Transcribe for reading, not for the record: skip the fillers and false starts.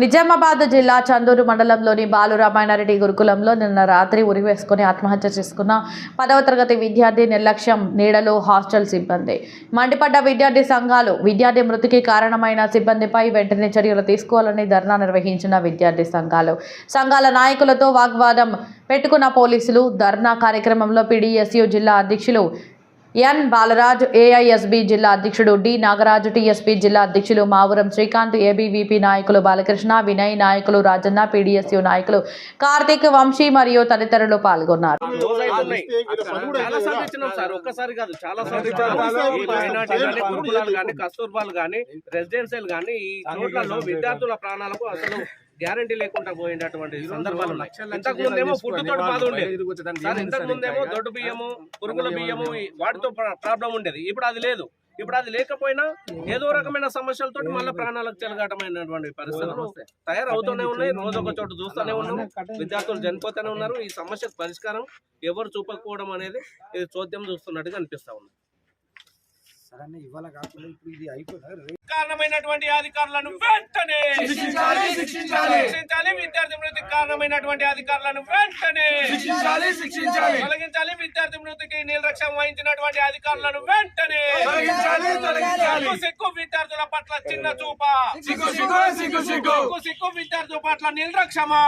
నిజామాబాద్ జిల్లా చందూరు మండలంలోని బాలురామాయణరెడ్డి గురుకులంలో నిన్న రాత్రి ఉరివేసుకుని ఆత్మహత్య చేసుకున్న 10వ తరగతి విద్యార్థి నిర్లక్ష్యం నీడలో హాస్టల్ సిబ్బంది. మండిపడ్డ విద్యార్థి సంఘాలు విద్యార్థి మృతికి కారణమైన సిబ్బందిపై వెంటనే చర్యలు తీసుకోవాలని ధర్నా నిర్వహించిన విద్యార్థి సంఘాల నాయకులతో వాగ్వాదం పెట్టుకున్న పోలీసులు. ధర్నా కార్యక్రమంలో పీడీఎస్యూ జిల్లా అధ్యక్షులు ఎన్ బాలరాజ్, ఏఐఎస్బీ జిల్లా అధ్యక్షుడు డి నాగరాజు, టీఎస్పీ జిల్లా అధ్యక్షులు మావురం శ్రీకాంత్, ఏబీవీపీ నాయకులు బాలకృష్ణ, వినయ్, నాయకులు రాజన్న, పీడీఎస్యూ నాయకులు కార్తీక్, వంశీ మరియు తదితరులు పాల్గొన్నారు. విద్యార్థుల ప్రాణాలకు అసలు గ్యారంటీ లేకుండా పోయినటువంటి సందర్భాలు ఉన్నాయి. ఇంతకు ముందేమో ఫుడ్తో బాధ ఉండేది, ఇంతకు ముందేమో దొడ్డు బియ్యము, పురుగుల బియ్యము వాటితో ప్రాబ్లం ఉండేది. ఇప్పుడు అది లేదు. ఇప్పుడు అది లేకపోయినా ఏదో రకమైన సమస్యలతో మళ్ళీ ప్రాణాలకు చెలగాటమైనటువంటి పరిస్థితులు తయారవుతూనే ఉన్నాయి. రోజు ఒక చోటు చూస్తూనే ఉన్నాము, విద్యార్థులు చనిపోతూనే ఉన్నారు. ఈ సమస్యకు పరిష్కారం ఎవరు చూపకపోవడం అనేది ఇది చోద్యం చూస్తున్నట్టుగా అనిపిస్తా ఉంది. కారణమైనటువంటి అధికారులను వెంటనే శిక్షించాలి. విద్యార్థి మృతికి కారణమైనటువంటి అధికారులను వెంటనే తొలగించాలి. విద్యార్థి మృతికి నిర్లక్ష్యం వహించినటువంటి అధికారులను వెంటనే సిగ్గు. విద్యార్థుల పట్ల చిన్న చూప, సిగ్గు. విద్యార్థుల పట్ల నిర్లక్ష్యమా.